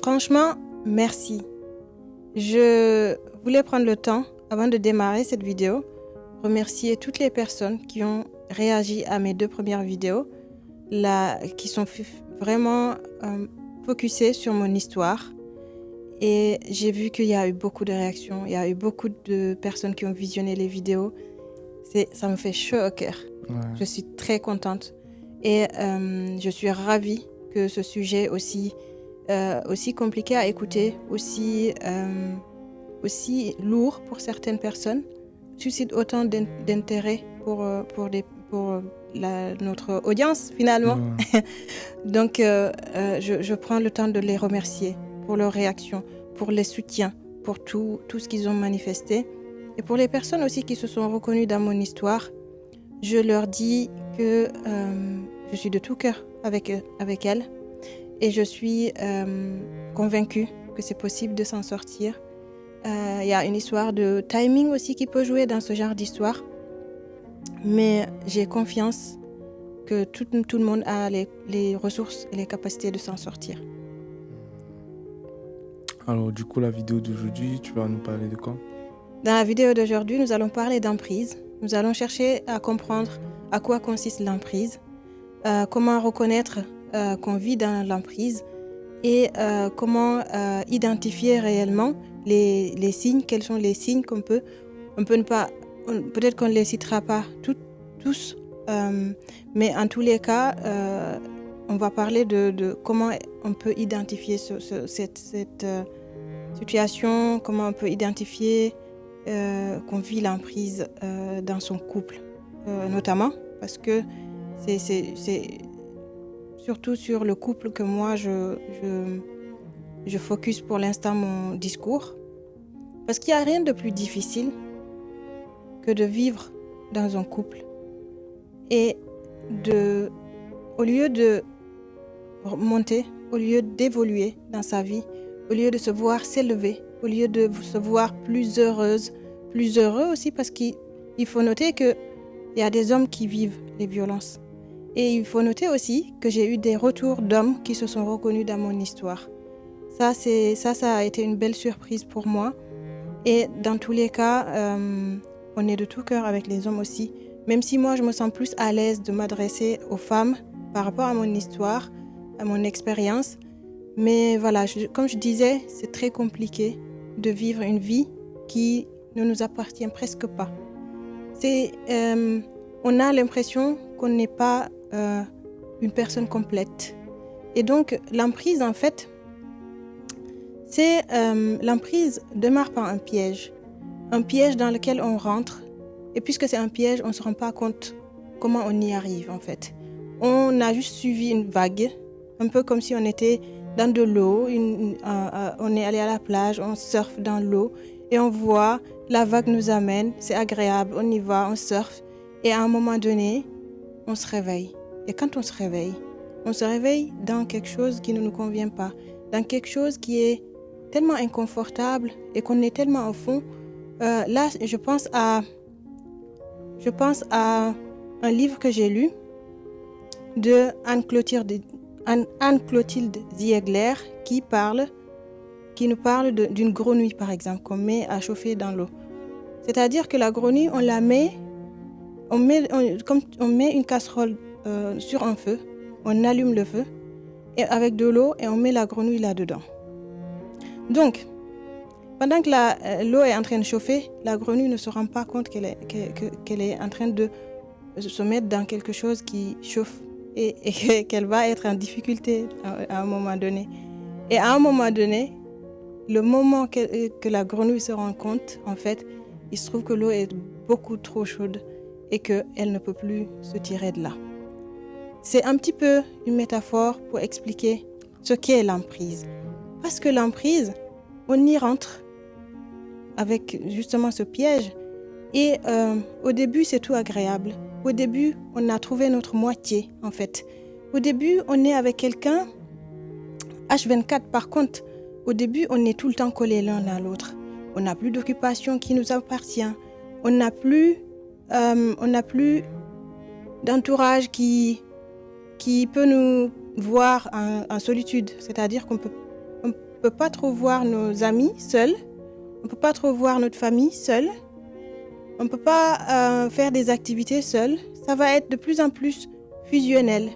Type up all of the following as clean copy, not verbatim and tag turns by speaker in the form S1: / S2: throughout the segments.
S1: Franchement, merci. Je voulais prendre le temps, avant de démarrer cette vidéo, remercier toutes les personnes qui ont réagi à mes 2 premières vidéos, qui sont vraiment focusées sur mon histoire. Et j'ai vu qu'il y a eu beaucoup de réactions, il y a eu beaucoup de personnes qui ont visionné les vidéos. Ça me fait chaud au cœur.
S2: Ouais.
S1: Je suis très contente. Et je suis ravie que ce sujet aussi compliqué à écouter, aussi lourd pour certaines personnes, suscite autant d'intérêt pour notre audience finalement.
S2: Ouais.
S1: Donc je prends le temps de les remercier pour leurs réactions, pour les soutiens, pour tout ce qu'ils ont manifesté. Et pour les personnes aussi qui se sont reconnues dans mon histoire, je leur dis que je suis de tout cœur avec elles. Et je suis convaincue que c'est possible de s'en sortir. Il y a une histoire de timing aussi qui peut jouer dans ce genre d'histoire. Mais j'ai confiance que tout le monde a les ressources et les capacités de s'en sortir.
S2: Alors du coup, la vidéo d'aujourd'hui, tu vas nous parler de quoi?
S1: Dans la vidéo d'aujourd'hui, nous allons parler d'emprise. Nous allons chercher à comprendre à quoi consiste l'emprise, comment reconnaître qu'on vit dans l'emprise et comment identifier réellement les signes, quels sont les signes on peut ne pas, peut-être qu'on ne les citera pas tous, mais en tous les cas, on va parler de comment on peut identifier cette situation, comment on peut identifier qu'on vit l'emprise dans son couple, notamment parce que c'est surtout sur le couple que moi je focus pour l'instant mon discours, parce qu'il n'y a rien de plus difficile que de vivre dans un couple et au lieu de monter, au lieu d'évoluer dans sa vie, au lieu de se voir s'élever, au lieu de se voir plus heureuse, plus heureux aussi, parce qu'il faut noter qu'il y a des hommes qui vivent les violences. Et il faut noter aussi que j'ai eu des retours d'hommes qui se sont reconnus dans mon histoire. Ça a été une belle surprise pour moi. Et dans tous les cas, on est de tout cœur avec les hommes aussi. Même si moi, je me sens plus à l'aise de m'adresser aux femmes par rapport à mon histoire, à mon expérience. Mais voilà, comme je disais, c'est très compliqué de vivre une vie qui ne nous appartient presque pas. On a l'impression qu'on n'est pas une personne complète. Et donc, l'emprise, en fait, l'emprise démarre par un piège dans lequel on rentre. Et puisque c'est un piège, on ne se rend pas compte comment on y arrive, en fait. On a juste suivi une vague, un peu comme si on était dans de l'eau, on est allé à la plage, on surfe dans l'eau et on voit, la vague nous amène, c'est agréable, on y va, on surfe et à un moment donné, on se réveille. Et quand on se réveille dans quelque chose qui ne nous convient pas, dans quelque chose qui est tellement inconfortable et qu'on est tellement au fond. Là, je pense à un livre que j'ai lu de Anne-Clotilde Ziegler qui nous parle d'une grenouille, par exemple, qu'on met à chauffer dans l'eau. C'est-à-dire que la grenouille, on met une casserole sur un feu, on allume le feu et avec de l'eau et on met la grenouille là-dedans. Donc, pendant que l'eau est en train de chauffer, la grenouille ne se rend pas compte qu'elle est en train de se mettre dans quelque chose qui chauffe et qu'elle va être en difficulté à un moment donné. Et à un moment donné, le moment que la grenouille se rend compte, en fait, il se trouve que l'eau est beaucoup trop chaude et qu'elle ne peut plus se tirer de là. C'est un petit peu une métaphore pour expliquer ce qu'est l'emprise. Parce que l'emprise, on y rentre avec justement ce piège. Et au début, c'est tout agréable. Au début, on a trouvé notre moitié, en fait. Au début, on est avec quelqu'un. H24, par contre, au début, on est tout le temps collés l'un à l'autre. On n'a plus d'occupation qui nous appartient. On n'a plus d'entourage qui peut voir en solitude. C'est-à-dire qu'on on peut pas trop voir nos amis seuls. On peut pas trop voir notre famille seule. On peut pas faire des activités seuls. Ça va être de plus en plus fusionnel.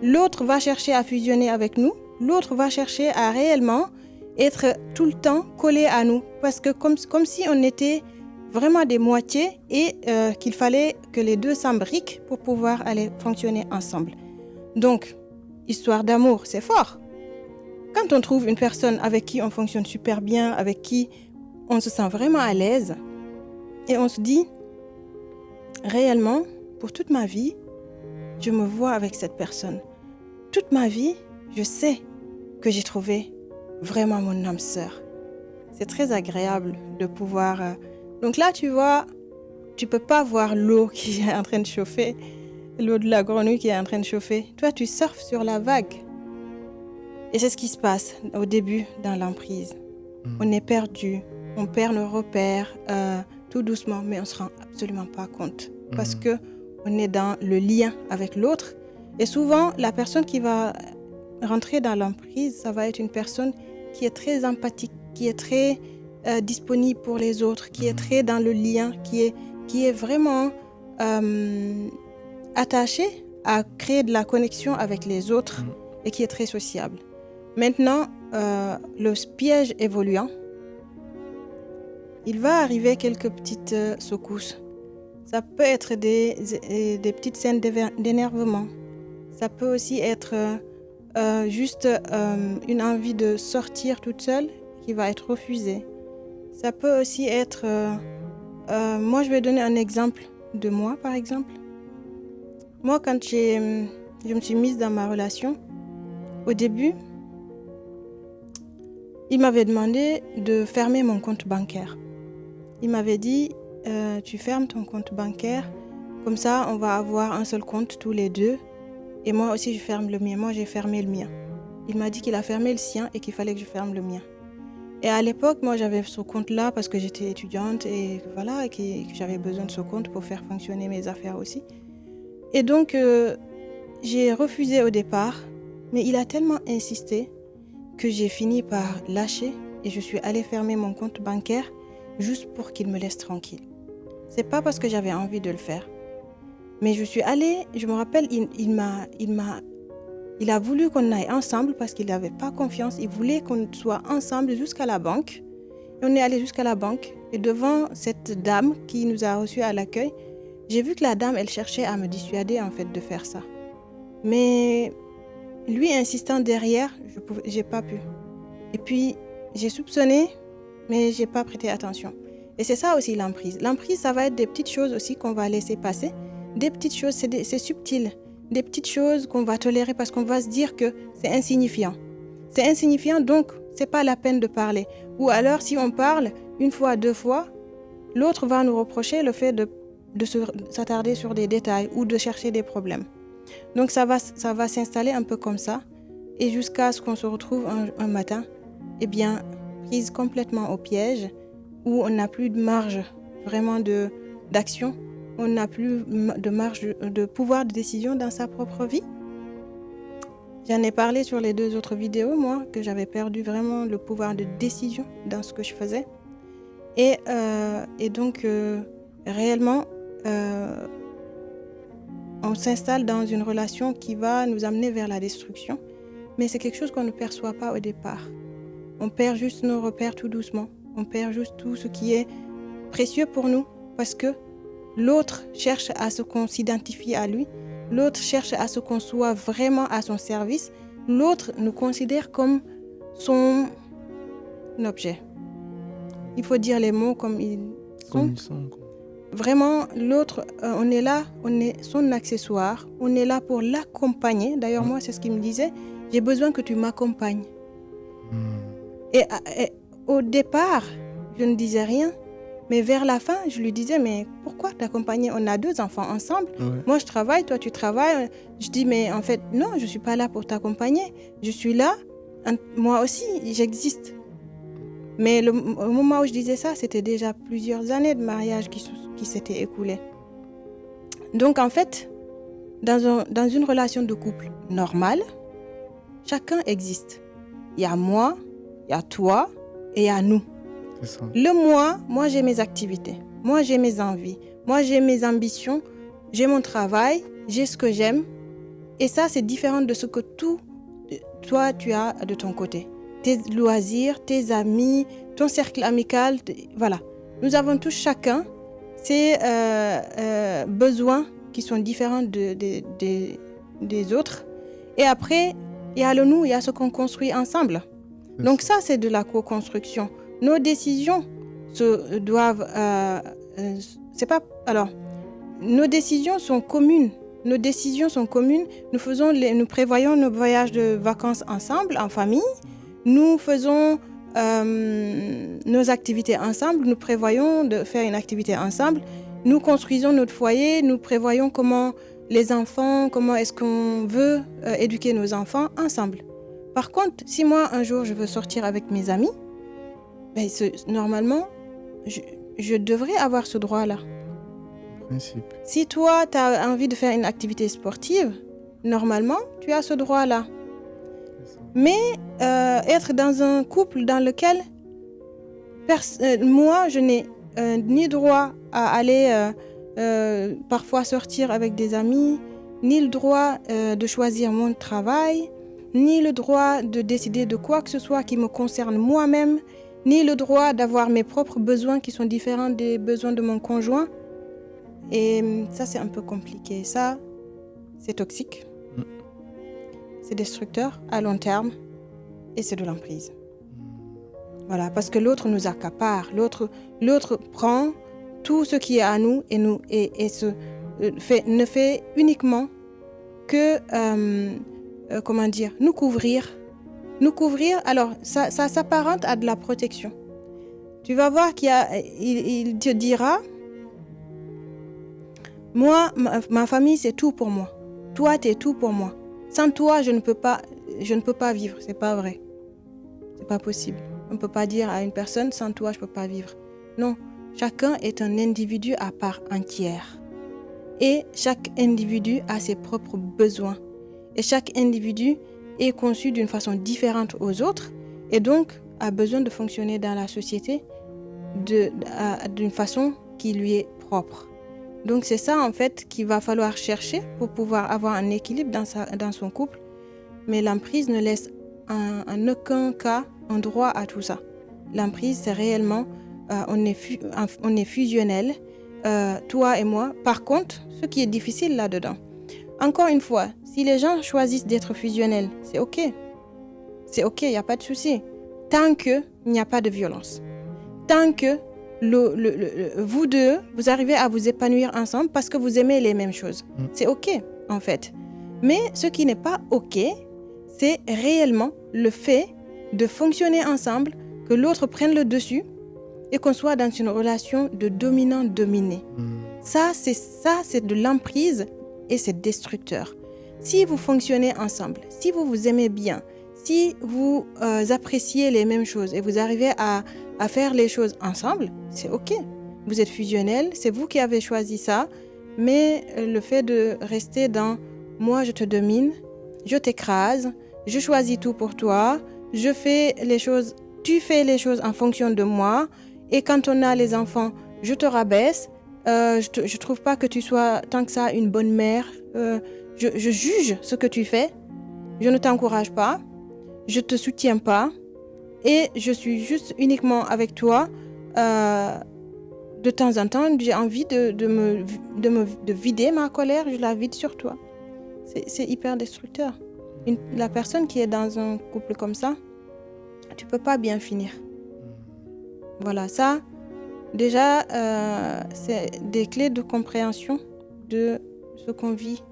S1: L'autre va chercher à fusionner avec nous. L'autre va chercher à réellement être tout le temps collé à nous. Parce que comme si on était vraiment des moitiés et qu'il fallait que les deux s'embriquent pour pouvoir aller fonctionner ensemble. Donc, histoire d'amour, c'est fort. Quand on trouve une personne avec qui on fonctionne super bien, avec qui on se sent vraiment à l'aise, et on se dit, réellement, pour toute ma vie, je me vois avec cette personne. Toute ma vie, je sais que j'ai trouvé vraiment mon âme sœur. C'est très agréable de pouvoir... Donc là, tu vois, tu peux pas voir l'eau qui est en train de chauffer, l'eau de la grenouille qui est en train de chauffer. Toi, tu surfes sur la vague. Et c'est ce qui se passe au début dans l'emprise. On est perdu, on perd nos repères tout doucement, mais on ne se rend absolument pas compte. Parce qu'on est dans le lien avec l'autre. Et souvent, la personne qui va rentrer dans l'emprise, ça va être une personne qui est très empathique, qui est très disponible pour les autres, qui est très dans le lien, qui est vraiment attachée à créer de la connexion avec les autres et qui est très sociable. Maintenant, le piège évoluant, il va arriver quelques petites secousses. Ça peut être des petites scènes d'énervement. Ça peut aussi être juste une envie de sortir toute seule qui va être refusée. Ça peut aussi être... moi, je vais donner un exemple de moi, par exemple. Moi, quand je me suis mise dans ma relation, au début, il m'avait demandé de fermer mon compte bancaire. Il m'avait dit, tu fermes ton compte bancaire, comme ça, on va avoir un seul compte tous les deux. Et moi aussi, je ferme le mien. Moi, j'ai fermé le mien. Il m'a dit qu'il a fermé le sien et qu'il fallait que je ferme le mien. Et à l'époque, moi, j'avais ce compte-là parce que j'étais étudiante et voilà, et que j'avais besoin de ce compte pour faire fonctionner mes affaires aussi. Et donc, j'ai refusé au départ, mais il a tellement insisté que j'ai fini par lâcher et je suis allée fermer mon compte bancaire juste pour qu'il me laisse tranquille. C'est pas parce que j'avais envie de le faire. Mais je suis allée, je me rappelle, il a voulu qu'on aille ensemble parce qu'il n'avait pas confiance. Il voulait qu'on soit ensemble jusqu'à la banque. Et on est allé jusqu'à la banque. Et devant cette dame qui nous a reçus à l'accueil, j'ai vu que la dame, elle cherchait à me dissuader en fait de faire ça. Mais lui insistant derrière, j'ai pas pu. Et puis, j'ai soupçonné, mais j'ai pas prêté attention. Et c'est ça aussi l'emprise. L'emprise, ça va être des petites choses aussi qu'on va laisser passer. Des petites choses, c'est subtil. Des petites choses qu'on va tolérer parce qu'on va se dire que c'est insignifiant. C'est insignifiant, donc c'est pas la peine de parler. Ou alors, si on parle une fois, deux fois, l'autre va nous reprocher le fait de s'attarder sur des détails ou de chercher des problèmes. Donc ça va s'installer un peu comme ça. Et jusqu'à ce qu'on se retrouve un matin, eh bien, prise complètement au piège, où on n'a plus de marge vraiment d'action. On n'a plus de marge de pouvoir de décision dans sa propre vie. J'en ai parlé sur les 2 autres vidéos, moi, que j'avais perdu vraiment le pouvoir de décision dans ce que je faisais. Et donc, réellement, on s'installe dans une relation qui va nous amener vers la destruction. Mais c'est quelque chose qu'on ne perçoit pas au départ. On perd juste nos repères tout doucement. On perd juste tout ce qui est précieux pour nous parce que l'autre cherche à ce qu'on s'identifie à lui. L'autre cherche à ce qu'on soit vraiment à son service. L'autre nous considère comme son objet. Il faut dire les mots comme ils sont. Vraiment, l'autre, on est là, on est son accessoire. On est là pour l'accompagner. D'ailleurs, moi, c'est ce qu'il me disait. J'ai besoin que tu m'accompagnes. Et au départ, je ne disais rien. Mais vers la fin, je lui disais, mais pourquoi t'accompagner? On a 2 enfants ensemble. Ouais. Moi, je travaille, toi, tu travailles. Je dis, mais en fait, non, je ne suis pas là pour t'accompagner. Je suis là, moi aussi, j'existe. Mais au moment où je disais ça, c'était déjà plusieurs années de mariage qui s'étaient écoulées. Donc, en fait, dans une relation de couple normale, Chacun existe. Il y a moi, il y a toi et il y a nous.
S2: C'est ça.
S1: Le moi j'ai mes activités. Moi, j'ai mes envies. Moi, j'ai mes ambitions. J'ai mon travail. J'ai ce que j'aime. Et ça, c'est différent de ce que toi, tu as de ton côté. Tes loisirs, tes amis, ton cercle amical. Voilà. Nous avons tous chacun ces besoins qui sont différents des autres. Et après, il y a le nous, il y a ce qu'on construit ensemble. Donc ça, c'est de la co-construction. Nos décisions doivent... nos décisions sont communes. Nos décisions sont communes. Nous prévoyons nos voyages de vacances ensemble, en famille. Nous faisons nos activités ensemble. Nous prévoyons de faire une activité ensemble. Nous construisons notre foyer. Nous prévoyons comment est-ce qu'on veut éduquer nos enfants ensemble. Par contre, si moi, un jour, je veux sortir avec mes amis, normalement, je devrais avoir ce droit-là.
S2: Principe.
S1: Si toi, tu as envie de faire une activité sportive, normalement, tu as ce droit-là. Mais être dans un couple dans lequel moi, je n'ai ni droit à aller parfois sortir avec des amis, ni le droit de choisir mon travail, ni le droit de décider de quoi que ce soit qui me concerne moi-même, ni le droit d'avoir mes propres besoins qui sont différents des besoins de mon conjoint. Et ça, c'est un peu compliqué. Ça, c'est toxique. C'est destructeur à long terme. Et c'est de l'emprise. Voilà, parce que l'autre nous accapare. L'autre prend tout ce qui est à nous et ne fait uniquement que, nous couvrir. Nous couvrir, alors ça s'apparente à de la protection. Tu vas voir il te dira, moi, ma famille, c'est tout pour moi. Toi, t'es tout pour moi. Sans toi, je ne peux pas vivre. C'est pas vrai. C'est pas possible. On ne peut pas dire à une personne, sans toi, je ne peux pas vivre. Non, chacun est un individu à part entière. Et chaque individu a ses propres besoins. Et chaque individu est conçu d'une façon différente aux autres et donc a besoin de fonctionner dans la société d'une façon qui lui est propre. Donc c'est ça en fait qu'il va falloir chercher pour pouvoir avoir un équilibre dans son couple. Mais l'emprise ne laisse en aucun cas un droit à tout ça. L'emprise, c'est réellement, on est fusionnel, toi et moi. Par contre, ce qui est difficile là-dedans, encore une fois, si les gens choisissent d'être fusionnels, c'est OK. C'est OK, il n'y a pas de souci. Tant qu'il n'y a pas de violence. Tant que vous deux, vous arrivez à vous épanouir ensemble parce que vous aimez les mêmes choses. C'est OK, en fait. Mais ce qui n'est pas OK, c'est réellement le fait de fonctionner ensemble, que l'autre prenne le dessus et qu'on soit dans une relation de dominant-dominé. Ça, c'est de l'emprise et c'est destructeur. Si vous fonctionnez ensemble, si vous vous aimez bien, si vous appréciez les mêmes choses et vous arrivez à faire les choses ensemble, c'est OK. Vous êtes fusionnel, c'est vous qui avez choisi ça, mais le fait de rester dans « moi, je te domine, je t'écrase, je choisis tout pour toi, je fais les choses, tu fais les choses en fonction de moi, et quand on a les enfants, je te rabaisse, je trouve pas que tu sois tant que ça une bonne mère, je juge ce que tu fais, je ne t'encourage pas, je te soutiens pas, et je suis juste uniquement avec toi. De temps en temps, j'ai envie de vider ma colère, je la vide sur toi. C'est hyper destructeur. La personne qui est dans un couple comme ça, tu peux pas bien finir. Voilà, ça, déjà, c'est des clés de compréhension de ce qu'on vit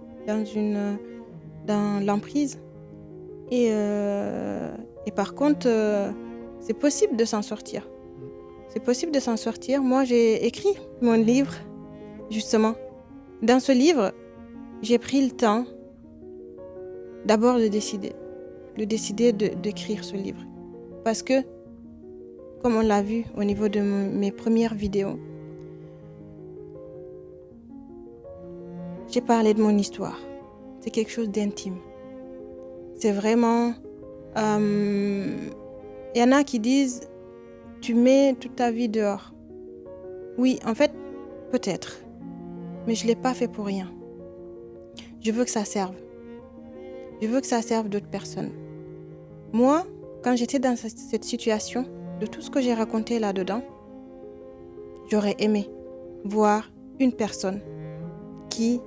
S1: dans l'emprise. Et par contre, c'est possible de s'en sortir. C'est possible de s'en sortir. Moi, j'ai écrit mon livre, justement. Dans ce livre, j'ai pris le temps d'abord de décider d'écrire ce livre. Parce que, comme on l'a vu au niveau de mes premières vidéos, j'ai parlé de mon histoire. C'est quelque chose d'intime. C'est vraiment Il y en a qui disent, tu mets toute ta vie dehors. Oui, en fait, peut-être. Mais je ne l'ai pas fait pour rien. Je veux que ça serve. Je veux que ça serve d'autres personnes. Moi, quand j'étais dans cette situation, de tout ce que j'ai raconté là-dedans, j'aurais aimé voir une personne qui...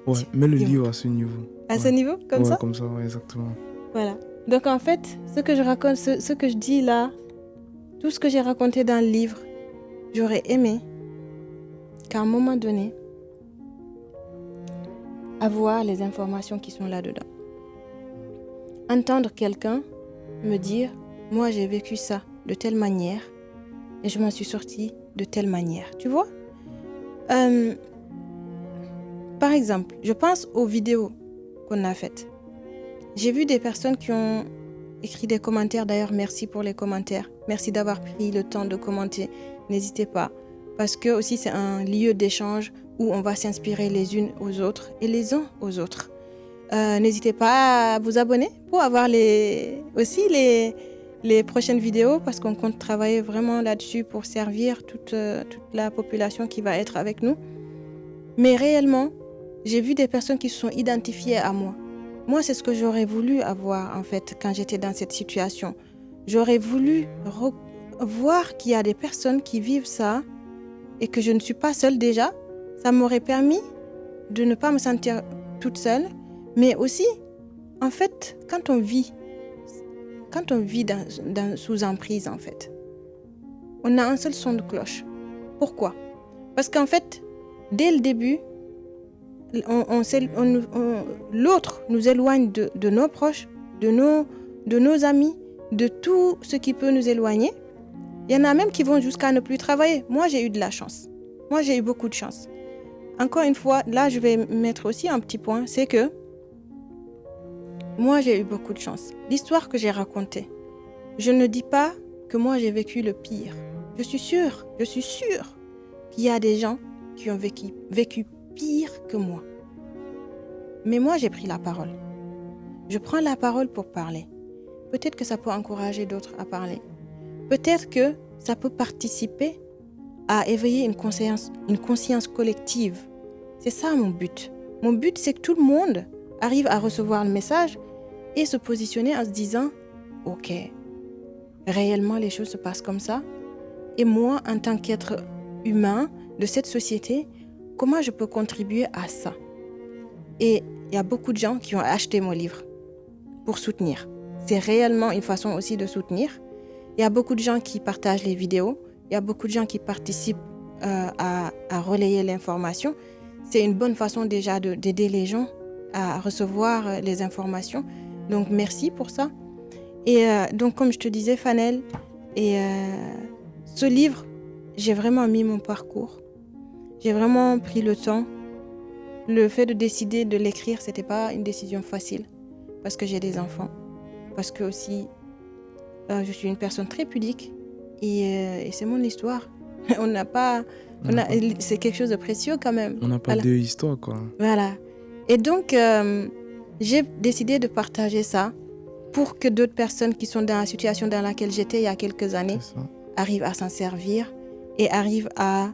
S2: Ouais, mets le
S1: Dis-moi.
S2: livre à ce niveau.
S1: À
S2: Ouais.
S1: ce niveau, comme
S2: Ouais,
S1: ça?
S2: comme ça, ouais, exactement.
S1: Voilà. Donc en fait, ce que je raconte, ce que je dis là, tout ce que j'ai raconté dans le livre, j'aurais aimé qu'à un moment donné, avoir les informations qui sont là-dedans. Entendre quelqu'un me dire, moi j'ai vécu ça de telle manière et je m'en suis sortie de telle manière. Tu vois? Par exemple, je pense aux vidéos qu'on a faites. J'ai vu des personnes qui ont écrit des commentaires. D'ailleurs, merci pour les commentaires. Merci d'avoir pris le temps de commenter. N'hésitez pas. Parce que aussi, c'est un lieu d'échange où on va s'inspirer les unes aux autres et les uns aux autres. N'hésitez pas à vous abonner pour avoir aussi les prochaines vidéos parce qu'on compte travailler vraiment là-dessus pour servir toute la population qui va être avec nous. Mais réellement, j'ai vu des personnes qui se sont identifiées à moi. Moi, c'est ce que j'aurais voulu avoir, en fait, quand j'étais dans cette situation. J'aurais voulu voir qu'il y a des personnes qui vivent ça et que je ne suis pas seule déjà. Ça m'aurait permis de ne pas me sentir toute seule, mais aussi, en fait, quand on vit sous emprise, en fait, on a un seul son de cloche. Pourquoi? Parce qu'en fait, dès le début, l'autre nous éloigne de nos proches, de nos amis, de tout ce qui peut nous éloigner. Il y en a même qui vont jusqu'à ne plus travailler. Moi, j'ai eu de la chance. Moi, j'ai eu beaucoup de chance. Encore une fois, là, je vais mettre aussi un petit point, c'est que moi, j'ai eu beaucoup de chance. L'histoire que j'ai racontée, je ne dis pas que moi, j'ai vécu le pire. Je suis sûre qu'il y a des gens qui ont vécu pire que moi. Mais moi, j'ai pris la parole. Je prends la parole pour parler. Peut-être que ça peut encourager d'autres à parler. Peut-être que ça peut participer à éveiller une conscience collective. C'est ça mon but. Mon but, c'est que tout le monde arrive à recevoir le message et se positionner en se disant « Ok, réellement les choses se passent comme ça. Et moi, en tant qu'être humain de cette société, comment je peux contribuer à ça ?» Et il y a beaucoup de gens qui ont acheté mon livre pour soutenir. C'est réellement une façon aussi de soutenir. Il y a beaucoup de gens qui partagent les vidéos. Il y a beaucoup de gens qui participent à relayer l'information. C'est une bonne façon déjà d'aider les gens à recevoir les informations. Donc, merci pour ça. Et donc, comme je te disais, Fanel, ce livre, j'ai vraiment mis mon parcours. J'ai vraiment pris le temps. Le fait de décider de l'écrire, c'était pas une décision facile parce que j'ai des enfants, parce que aussi je suis une personne très pudique et c'est mon histoire. C'est quelque chose de précieux quand même.
S2: On n'a pas deux histoires, quoi.
S1: Voilà. Et donc j'ai décidé de partager ça pour que d'autres personnes qui sont dans la situation dans laquelle j'étais il y a quelques années arrivent à s'en servir et arrivent à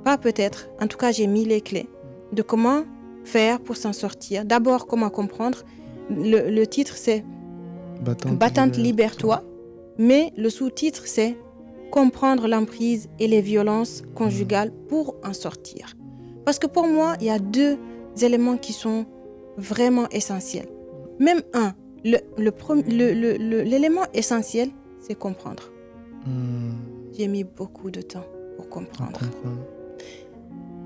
S1: en tout cas j'ai mis les clés de comment faire pour s'en sortir. D'abord, comment comprendre. Le titre, c'est Battante, libère-toi. Mais le sous-titre, c'est Comprendre l'emprise et les violences conjugales pour en sortir. Parce que pour moi, il y a deux éléments qui sont vraiment essentiels. Même l'élément essentiel, c'est comprendre. J'ai mis beaucoup de temps pour comprendre.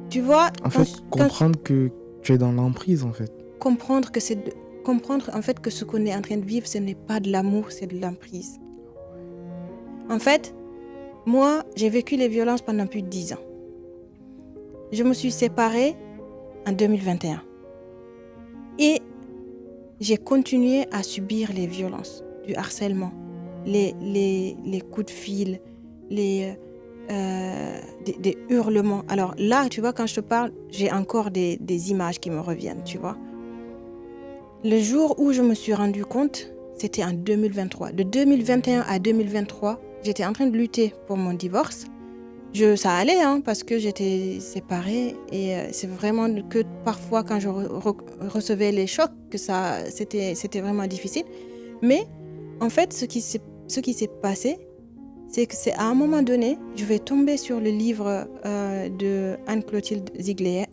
S1: Tu vois,
S2: comprendre que tu es dans l'emprise, en fait.
S1: Comprendre en fait que ce qu'on est en train de vivre, ce n'est pas de l'amour, c'est de l'emprise. En fait, moi, j'ai vécu les violences pendant plus de 10 ans. Je me suis séparée en 2021. Et j'ai continué à subir les violences, du harcèlement, les coups de fil, des hurlements. Alors là, tu vois, quand je te parle, j'ai encore des images qui me reviennent, tu vois. Le jour où je me suis rendu compte, c'était en 2023. De 2021 à 2023, j'étais en train de lutter pour mon divorce. Ça allait, parce que j'étais séparée et c'est vraiment que parfois quand je recevais les chocs que c'était vraiment difficile. Mais en fait, ce qui s'est passé, c'est que c'est à un moment donné, je vais tomber sur le livre de Anne-Clotilde Ziegler,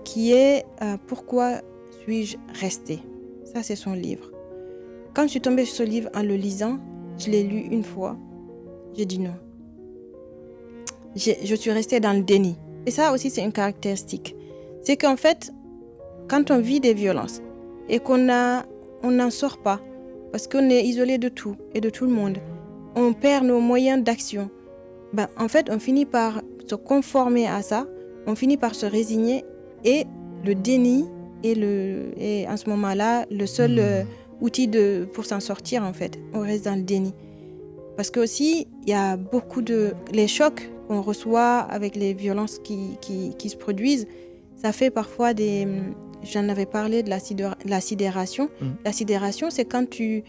S1: qui est Pourquoi suis-je restée? Ça, c'est son livre. Quand je suis tombée sur ce livre en le lisant, je l'ai lu une fois, j'ai dit non. Je suis restée dans le déni. Et ça aussi, c'est une caractéristique. C'est qu'en fait, quand on vit des violences et on n'en sort pas, parce qu'on est isolé de tout et de tout le monde, on perd nos moyens d'action. En fait, on finit par se conformer à ça, on finit par se résigner et le déni est en ce moment-là le seul outil pour s'en sortir, en fait. On reste dans le déni. Parce que aussi, il y a beaucoup les chocs qu'on reçoit avec les violences qui se produisent, ça fait parfois j'en avais parlé de la sidération. La sidération, c'est quand tu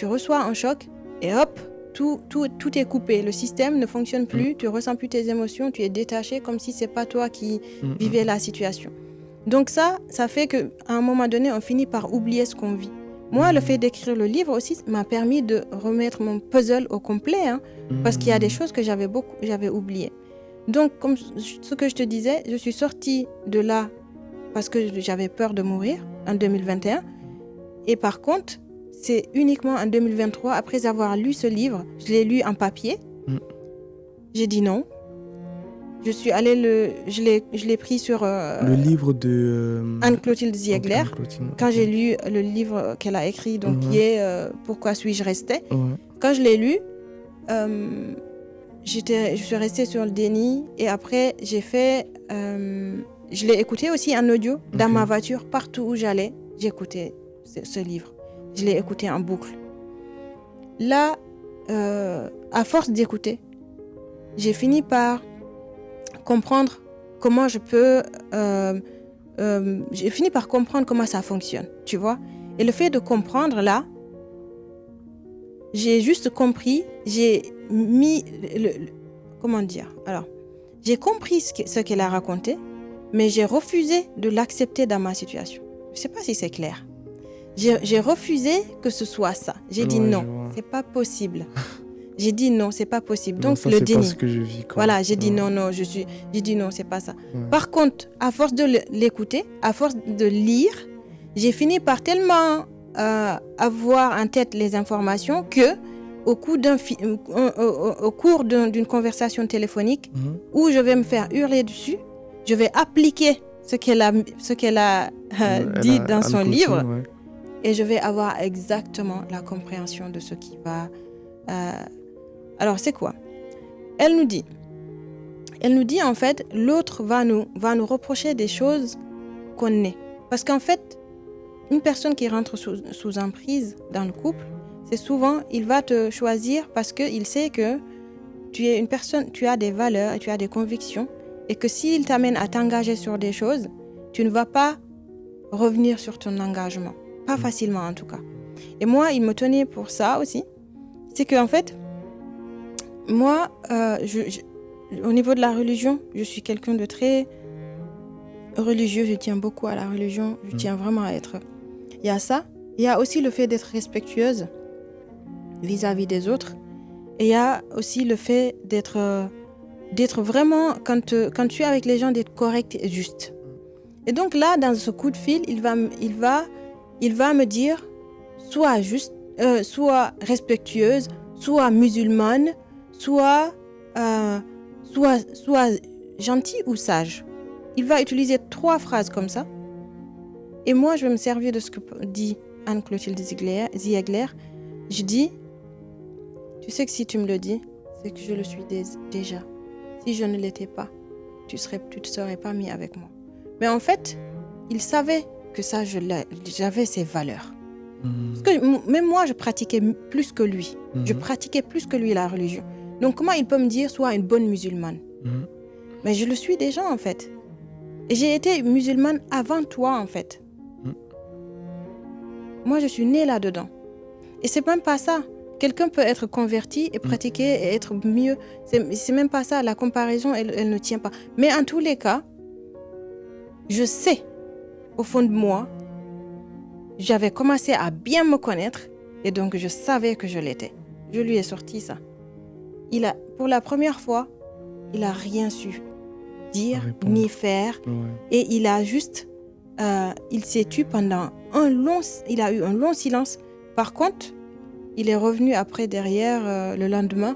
S1: reçois un choc et hop, tout est coupé. Le système ne fonctionne plus, tu ne ressens plus tes émotions, tu es détaché comme si ce n'est pas toi qui vivais la situation. Donc ça fait qu'à un moment donné, on finit par oublier ce qu'on vit. Moi, le fait d'écrire le livre aussi m'a permis de remettre mon puzzle au complet, parce qu'il y a des choses que j'avais oubliées. Donc, comme ce que je te disais, je suis sortie de là parce que j'avais peur de mourir en 2021. Et par contre, c'est uniquement en 2023, après avoir lu ce livre, je l'ai lu en papier, j'ai dit non. Je suis allée je l'ai pris sur
S2: le livre de
S1: Anne-Clotilde Ziegler. Quand j'ai lu le livre qu'elle a écrit, donc qui est Pourquoi suis-je restée. Quand je l'ai lu, je suis restée sur le déni et après je l'ai écouté aussi en audio dans ma voiture, partout où j'allais, j'écoutais ce livre. Je l'ai écouté en boucle. Là, à force d'écouter, j'ai fini par comprendre comment j'ai fini par comprendre comment ça fonctionne, tu vois. Et le fait de comprendre là, j'ai juste compris, j'ai mis comment dire. Alors, j'ai compris ce qu'elle a raconté, mais j'ai refusé de l'accepter dans ma situation. Je sais pas si c'est clair. J'ai refusé que ce soit ça. J'ai dit non, c'est pas possible. J'ai dit non, c'est pas possible. Donc
S2: ça,
S1: le
S2: c'est
S1: déni.
S2: pas ce que je vis, quoi.
S1: Voilà, j'ai dit non, j'ai dit non, c'est pas ça. Par contre, à force de l'écouter, à force de lire, j'ai fini par tellement avoir en tête les informations que au cours d'une conversation téléphonique où je vais me faire hurler dessus, je vais appliquer ce qu'elle a dit dans son livre et je vais avoir exactement la compréhension de ce qui va... Alors, c'est quoi? Elle nous dit en fait, l'autre va nous reprocher des choses qu'on est. Parce qu'en fait, une personne qui rentre sous emprise dans le couple, c'est souvent, il va te choisir parce qu'il sait que tu es une personne, tu as des valeurs et tu as des convictions et que s'il t'amène à t'engager sur des choses, tu ne vas pas revenir sur ton engagement. Pas facilement en tout cas. Et moi, il me tenait pour ça aussi. C'est qu'en fait, moi, au niveau de la religion, je suis quelqu'un de très religieux. Je tiens beaucoup à la religion. Je tiens vraiment à être... Il y a ça. Il y a aussi le fait d'être respectueuse vis-à-vis des autres. Et il y a aussi le fait d'être vraiment, quand tu es avec les gens, d'être correct et juste. Et donc là, dans ce coup de fil, il va me dire, sois juste, sois respectueuse, sois musulmane, sois gentil ou sage. Il va utiliser 3 phrases comme ça. Et moi, je vais me servir de ce que dit Anne-Clotilde Ziegler. Je dis, tu sais que si tu me le dis, c'est que je le suis déjà. Si je ne l'étais pas, tu ne te serais pas mis avec moi. Mais en fait, il savait que ça, j'avais ces valeurs. Parce que même moi, je pratiquais plus que lui. Je pratiquais plus que lui la religion. Donc, comment il peut me dire, sois une bonne musulmane? Mais je le suis déjà, en fait. Et j'ai été musulmane avant toi, en fait. Moi, je suis née là-dedans. Et c'est même pas ça. Quelqu'un peut être converti et pratiquer et être mieux. C'est même pas ça. La comparaison, elle ne tient pas. Mais en tous les cas, je sais, au fond de moi, j'avais commencé à bien me connaître et donc je savais que je l'étais. Je lui ai sorti ça. Pour la première fois, il a rien su dire ni faire.
S2: Ouais.
S1: Et il a juste, il s'est tu pendant il a eu un long silence. Par contre, il est revenu après derrière le lendemain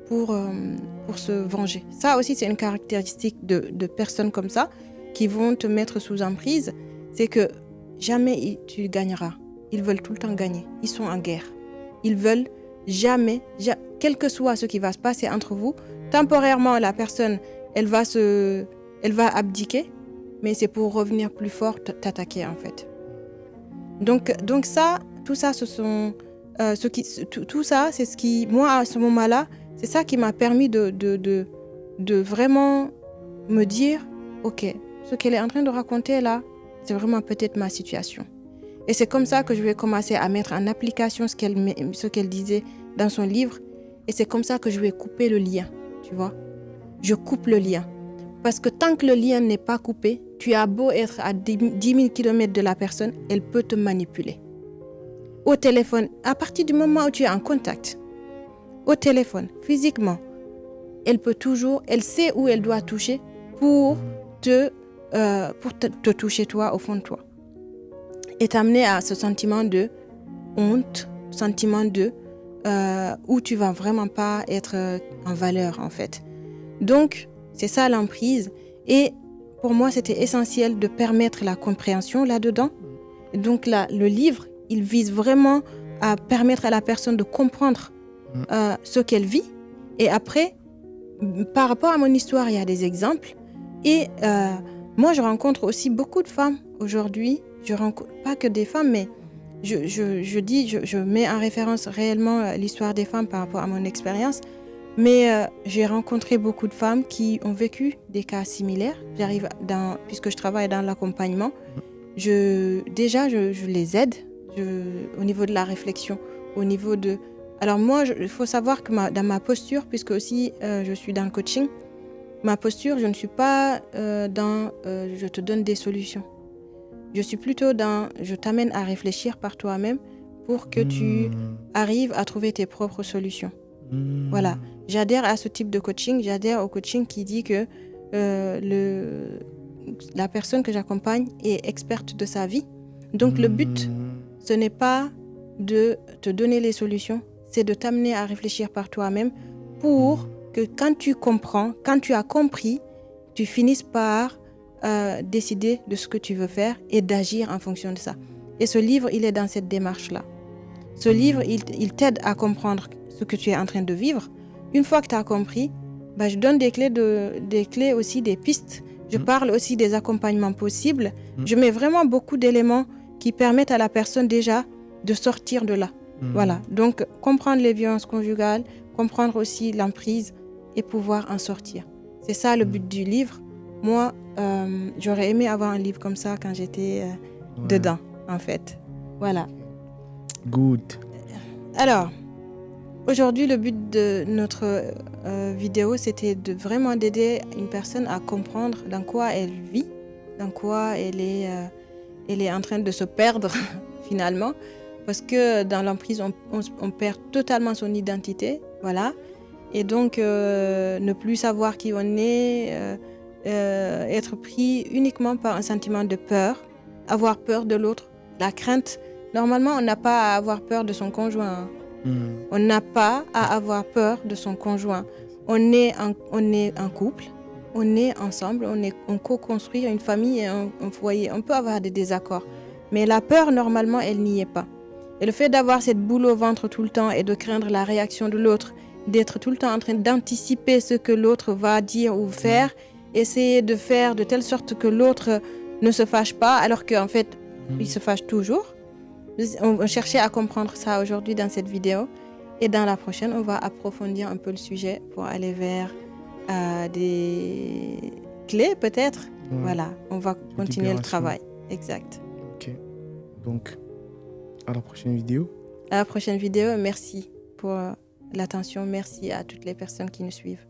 S1: pour se venger. Ça aussi, c'est une caractéristique de personnes comme ça qui vont te mettre sous emprise. C'est que jamais tu gagneras. Ils veulent tout le temps gagner. Ils sont en guerre. Ils veulent jamais, quel que soit ce qui va se passer entre vous, temporairement, la personne, elle va abdiquer, mais c'est pour revenir plus fort, t'attaquer en fait. Donc ça, tout ça, tout ça, c'est ce qui, moi, à ce moment-là, c'est ça qui m'a permis de vraiment me dire, ok, ce qu'elle est en train de raconter là, c'est vraiment peut-être ma situation. Et c'est comme ça que je vais commencer à mettre en application ce qu'elle disait dans son livre. Et c'est comme ça que je vais couper le lien, tu vois. Je coupe le lien. Parce que tant que le lien n'est pas coupé, tu as beau être à 10 000 km de la personne, elle peut te manipuler. Au téléphone, à partir du moment où tu es en contact, au téléphone, physiquement, elle sait où elle doit toucher pour te toucher toi, au fond de toi. Et t'amener à ce sentiment de honte, sentiment de où tu vas vraiment pas être en valeur en fait. Donc, c'est ça l'emprise. Et pour moi, c'était essentiel de permettre la compréhension là-dedans. Donc là, le livre, il vise vraiment à permettre à la personne de comprendre ce qu'elle vit. Et après, par rapport à mon histoire, il y a des exemples. Et moi, je rencontre aussi beaucoup de femmes aujourd'hui. Je rencontre pas que des femmes, mais je mets en référence réellement l'histoire des femmes par rapport à mon expérience. Mais j'ai rencontré beaucoup de femmes qui ont vécu des cas similaires. Puisque je travaille dans l'accompagnement, je les aide au niveau de la réflexion, au niveau de... Alors moi, il faut savoir que dans ma posture, puisque aussi je suis dans le coaching, ma posture, je ne suis pas je te donne des solutions. Je suis plutôt je t'amène à réfléchir par toi-même pour que tu arrives à trouver tes propres solutions. Voilà, j'adhère à ce type de coaching, j'adhère au coaching qui dit que la personne que j'accompagne est experte de sa vie. Donc le but, ce n'est pas de te donner les solutions, c'est de t'amener à réfléchir par toi-même pour que quand tu comprends, quand tu as compris, tu finisses par décider de ce que tu veux faire et d'agir en fonction de ça. Et ce livre, il est dans cette démarche-là. Ce livre, il t'aide à comprendre ce que tu es en train de vivre. Une fois que tu as compris, je donne des clés aussi, des pistes. Je parle aussi des accompagnements possibles. Je mets vraiment beaucoup d'éléments qui permettent à la personne déjà de sortir de là. Voilà. Donc, comprendre les violences conjugales, comprendre aussi l'emprise et pouvoir en sortir. C'est ça le but du livre. Moi, j'aurais aimé avoir un livre comme ça quand j'étais dedans, en fait. Voilà.
S2: Good.
S1: Alors, aujourd'hui, le but de notre vidéo, c'était vraiment d'aider une personne à comprendre dans quoi elle vit, dans quoi elle est en train de se perdre, finalement. Parce que dans l'emprise, on perd totalement son identité, voilà. Et donc, ne plus savoir qui on est, être pris uniquement par un sentiment de peur, avoir peur de l'autre, la crainte. Normalement, on n'a pas à avoir peur de son conjoint. On n'a pas à avoir peur de son conjoint. On est en couple, on est ensemble, on co-construit une famille et un foyer. On peut avoir des désaccords, mais la peur, normalement, elle n'y est pas. Et le fait d'avoir cette boule au ventre tout le temps et de craindre la réaction de l'autre, d'être tout le temps en train d'anticiper ce que l'autre va dire ou faire, essayer de faire de telle sorte que l'autre ne se fâche pas, alors qu'en fait, il se fâche toujours. On va chercher à comprendre ça aujourd'hui dans cette vidéo. Et dans la prochaine, on va approfondir un peu le sujet pour aller vers des clés peut-être. Voilà, on va continuer le travail. Exact.
S2: Ok. Donc, À la prochaine vidéo.
S1: À la prochaine vidéo. Merci pour l'attention. Merci à toutes les personnes qui nous suivent.